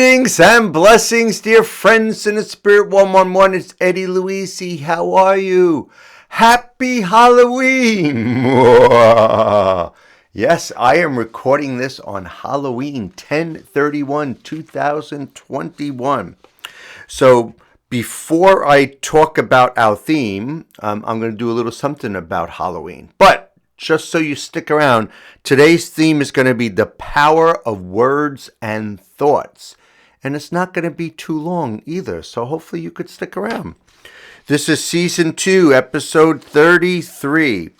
Greetings and blessings, dear friends in the Spirit 111. It's Eddie Luisi. How are you? Happy Halloween! Yes, I am recording this on Halloween, 10/31/2021. So before I talk about our theme, I'm going to do a little something about Halloween. But just so you stick around, today's theme is going to be the power of words and thoughts. And it's not going to be too long either, so hopefully you could stick around. This is Season 2, Episode 33.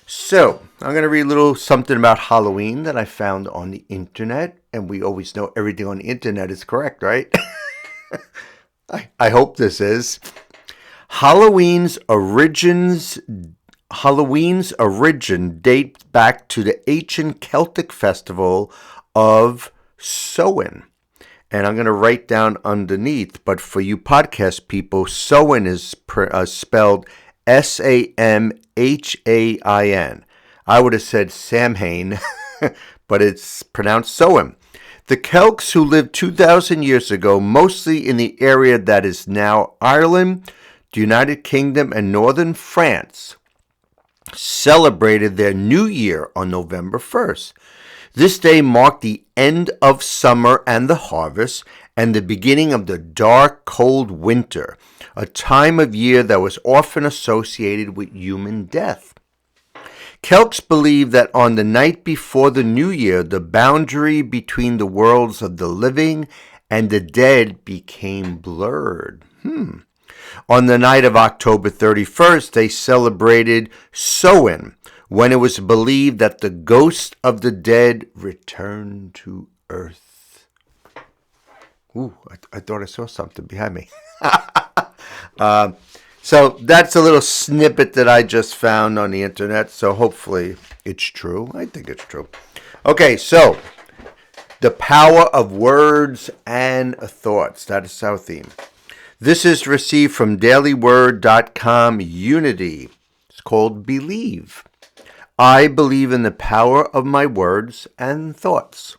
So, I'm going to read a little something about Halloween that I found on the internet. And we always know everything on the internet is correct, right? I hope this is. Halloween's origin dates back to the ancient Celtic festival of Samhain. And I'm going to write down underneath, but for you podcast people, Samhain is spelled Samhain. I would have said Samhain, but it's pronounced Samhain. The Celts, who lived 2,000 years ago, mostly in the area that is now Ireland, the United Kingdom, and northern France, celebrated their new year on November 1st. This day marked the end of summer and the harvest, and the beginning of the dark, cold winter, a time of year that was often associated with human death. Celts believed that on the night before the new year, the boundary between the worlds of the living and the dead became blurred. On the night of October 31st, they celebrated Samhain, when it was believed that the ghosts of the dead returned to earth. Ooh, I thought I saw something behind me. So that's a little snippet that I just found on the internet, so hopefully it's true. I think it's true. Okay, so the power of words and thoughts. That is our theme. This is received from DAILYWORD.com Unity. It's called Believe. I believe in the power of my words and thoughts.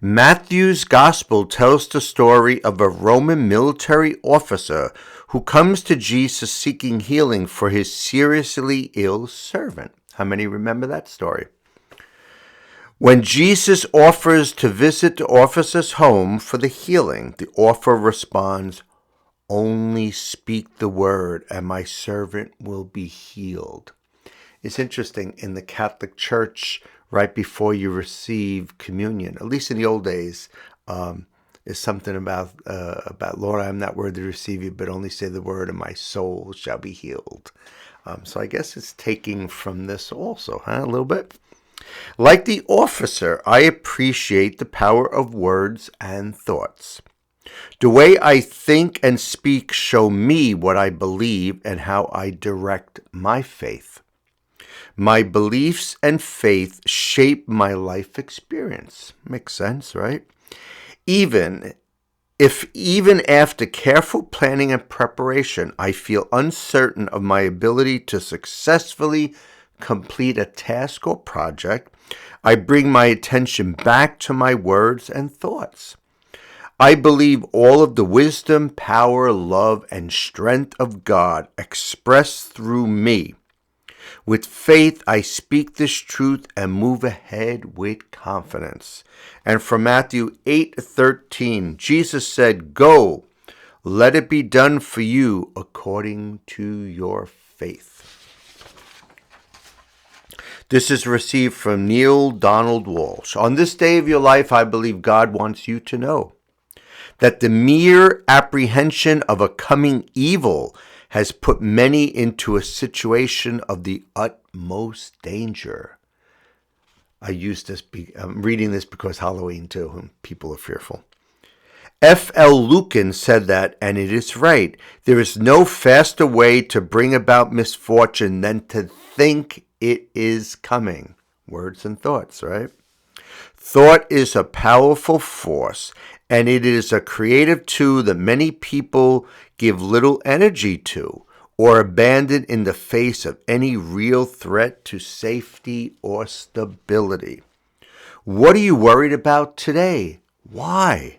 Matthew's Gospel tells the story of a Roman military officer who comes to Jesus seeking healing for his seriously ill servant. How many remember that story? When Jesus offers to visit the officer's home for the healing, the officer responds, "Only speak the word, and my servant will be healed." It's interesting, in the Catholic Church, right before you receive communion, at least in the old days, is something about Lord, I am not worthy to receive you, but only say the word, and my soul shall be healed. So I guess it's taking from this also, a little bit. Like the officer, I appreciate the power of words and thoughts. The way I think and speak show me what I believe and how I direct my faith. My beliefs and faith shape my life experience. Makes sense, right? Even after careful planning and preparation, I feel uncertain of my ability to successfully complete a task or project, I bring my attention back to my words and thoughts. I believe all of the wisdom, power, love, and strength of God expressed through me. With faith, I speak this truth and move ahead with confidence. And from Matthew 8:13, Jesus said, "Go, let it be done for you according to your faith." This is received from Neil Donald Walsh. On this day of your life, I believe God wants you to know that the mere apprehension of a coming evil has put many into a situation of the utmost danger. I'm reading this because Halloween too, and people are fearful. F.L. Lucan said that, and it is right. There is no faster way to bring about misfortune than to think it is coming. Words and thoughts, right? Thought is a powerful force, and it is a creative tool that many people give little energy to or abandon in the face of any real threat to safety or stability. What are you worried about today? Why?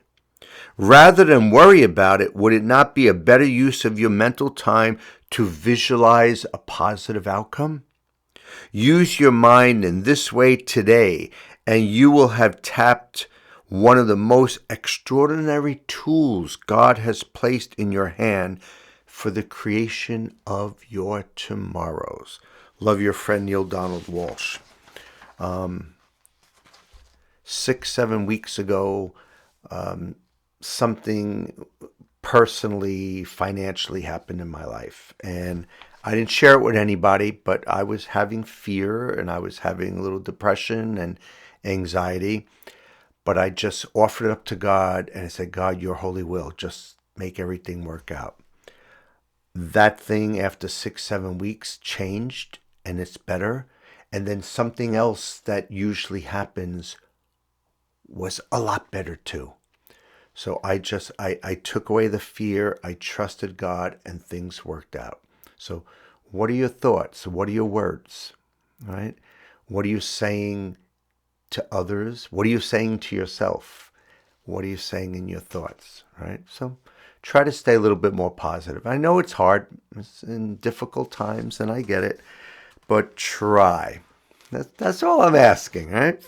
Rather than worry about it, would it not be a better use of your mental time to visualize a positive outcome? Use your mind in this way today, and you will have tapped one of the most extraordinary tools God has placed in your hand for the creation of your tomorrows. Love, your friend Neil Donald Walsh. 6-7 weeks ago, something personally, financially happened in my life. And I didn't share it with anybody, but I was having fear and I was having a little depression and anxiety. But I just offered it up to God and I said, God, your holy will, just make everything work out. That thing after 6-7 weeks changed and it's better. And then something else that usually happens was a lot better too. So I took away the fear, I trusted God, and things worked out. So what are your thoughts? What are your words? Right? What are you saying to others? What are you saying to yourself? What are you saying in your thoughts? Right? So try to stay a little bit more positive. I know it's hard. It's in difficult times, and I get it. But try. That's all I'm asking, right?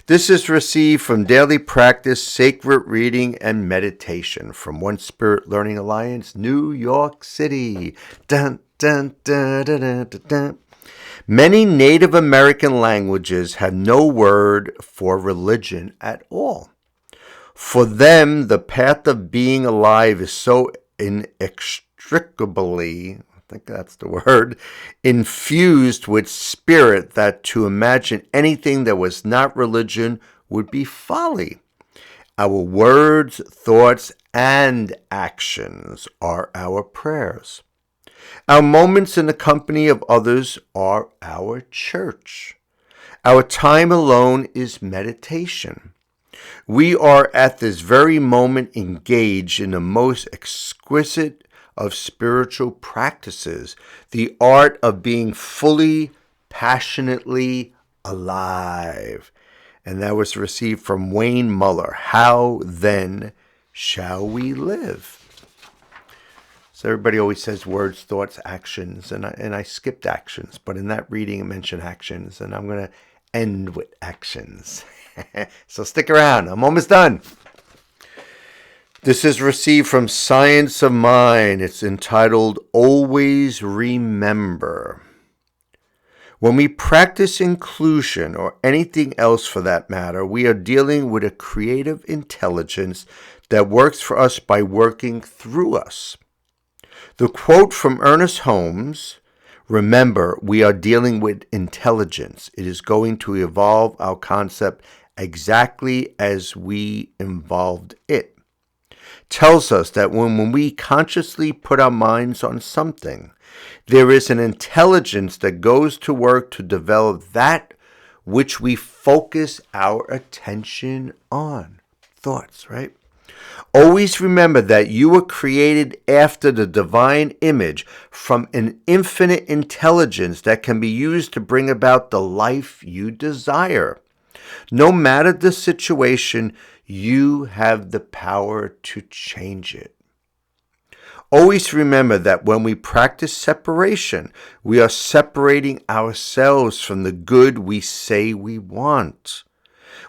This is received from Daily Practice, Sacred Reading, and Meditation from One Spirit Learning Alliance, New York City. Dun, dun, dun, dun, dun, dun, dun. Many Native American languages have no word for religion at all. For them, the path of being alive is so inextricably, I think that's the word, infused with spirit that to imagine anything that was not religion would be folly. Our words, thoughts, and actions are our prayers. Our moments in the company of others are our church. Our time alone is meditation. We are at this very moment engaged in the most exquisite of spiritual practices, the art of being fully, passionately alive. And that was received from Wayne Muller. How then shall we live? So everybody always says words, thoughts, actions, and I skipped actions, but in that reading it mentioned actions, and I'm going to end with actions. So stick around. I'm almost done. This is received from Science of Mind. It's entitled, Always Remember. When we practice inclusion, or anything else for that matter, we are dealing with a creative intelligence that works for us by working through us. The quote from Ernest Holmes, remember, we are dealing with intelligence. It is going to evolve our concept exactly as we involved it, tells us that when we consciously put our minds on something, there is an intelligence that goes to work to develop that which we focus our attention on. Thoughts, right? Always remember that you were created after the divine image from an infinite intelligence that can be used to bring about the life you desire. No matter the situation, you have the power to change it. Always remember that when we practice separation, we are separating ourselves from the good we say we want.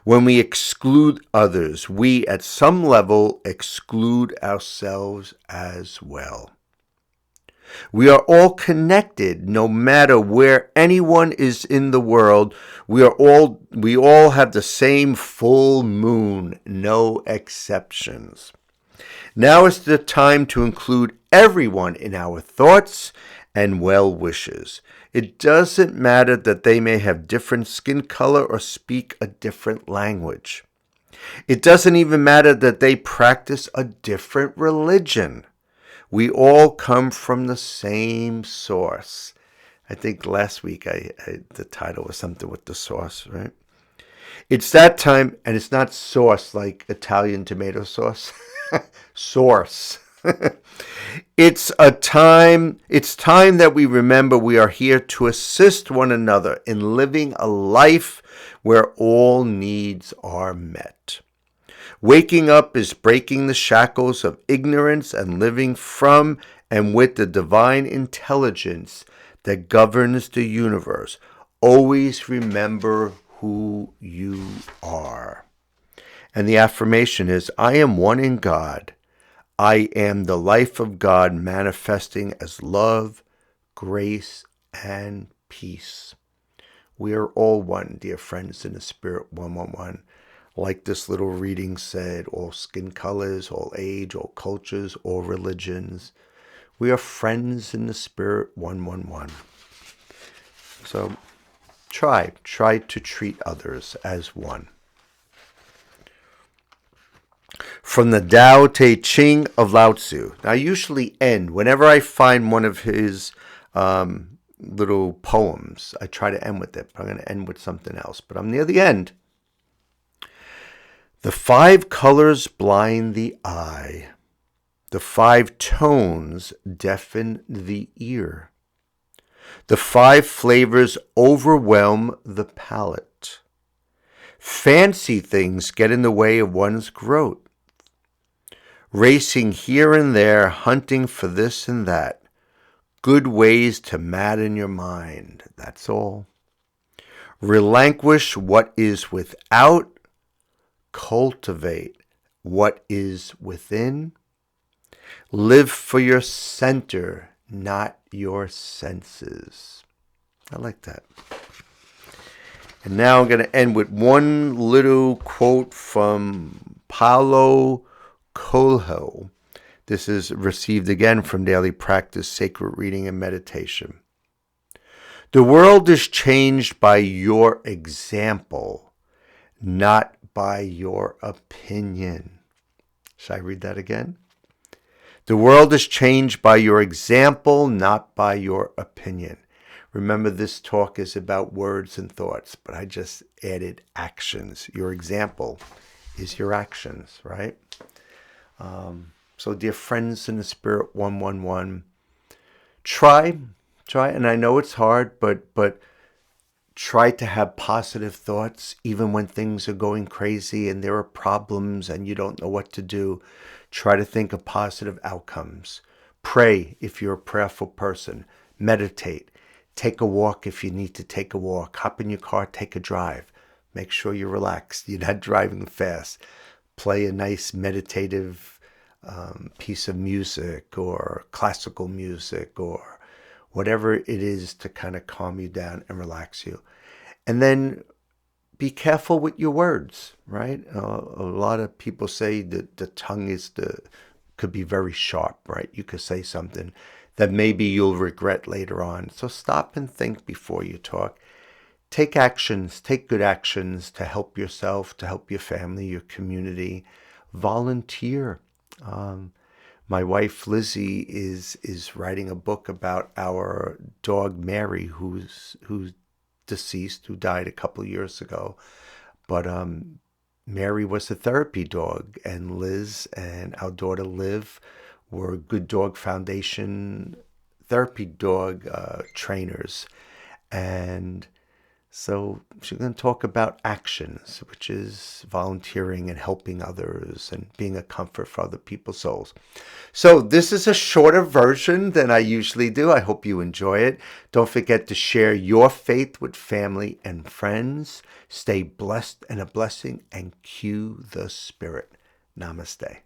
When we exclude others, we at some level exclude ourselves as well. We are all connected no matter where anyone is in the world. We all have the same full moon, no exceptions. Now is the time to include everyone in our thoughts and well wishes. It doesn't matter that they may have different skin color or speak a different language. It doesn't even matter that they practice a different religion. We all come from the same source. I think last week the title was something with the source, right? It's that time, and it's not sauce like Italian tomato sauce. Source. It's time that we remember we are here to assist one another in living a life where all needs are met. Waking up is breaking the shackles of ignorance and living from and with the divine intelligence that governs the universe. Always remember who you are. And the affirmation is, I am one in God. I am the life of God manifesting as love, grace, and peace. We are all one, dear friends, in the Spirit 111. Like this little reading said, all skin colors, all age, all cultures, all religions. We are friends in the Spirit 111. So try to treat others as one. From the Tao Te Ching of Lao Tzu. Now, I usually end, whenever I find one of his little poems, I try to end with it. But I'm going to end with something else. But I'm near the end. The 5 colors blind the eye. The 5 tones deafen the ear. The 5 flavors overwhelm the palate. Fancy things get in the way of one's growth. Racing here and there, hunting for this and that. Good ways to madden your mind, that's all. Relinquish what is without. Cultivate what is within. Live for your center, not your senses. I like that. And now I'm going to end with one little quote from Paulo Coelho. This is received again from Daily Practice, Sacred Reading and Meditation. The world is changed by your example, not by your opinion. Should I read that again? The world is changed by your example, not by your opinion. Remember, this talk is about words and thoughts, but I just added actions. Your example is your actions, right? So dear friends in the Spirit 111, try, and I know it's hard, but try to have positive thoughts even when things are going crazy and there are problems and you don't know what to do. Try to think of positive outcomes. Pray if you're a prayerful person. Meditate. Take a walk if you need to take a walk. Hop in your car, take a drive. Make sure you're relaxed. You're not driving fast. Play a nice meditative piece of music or classical music or whatever it is to kind of calm you down and relax you. And then be careful with your words, right? A lot of people say that the tongue could be very sharp, right? You could say something that maybe you'll regret later on. So stop and think before you talk. Take actions, take good actions to help yourself, to help your family, your community. Volunteer. My wife Lizzie is writing a book about our dog Mary, who's deceased, who died a couple years ago. But Mary was a therapy dog, and Liz and our daughter Liv were Good Dog Foundation therapy dog trainers. And so she's going to talk about actions, which is volunteering and helping others and being a comfort for other people's souls. So this is a shorter version than I usually do. I hope you enjoy it. Don't forget to share your faith with family and friends. Stay blessed and a blessing, and cue the spirit. Namaste.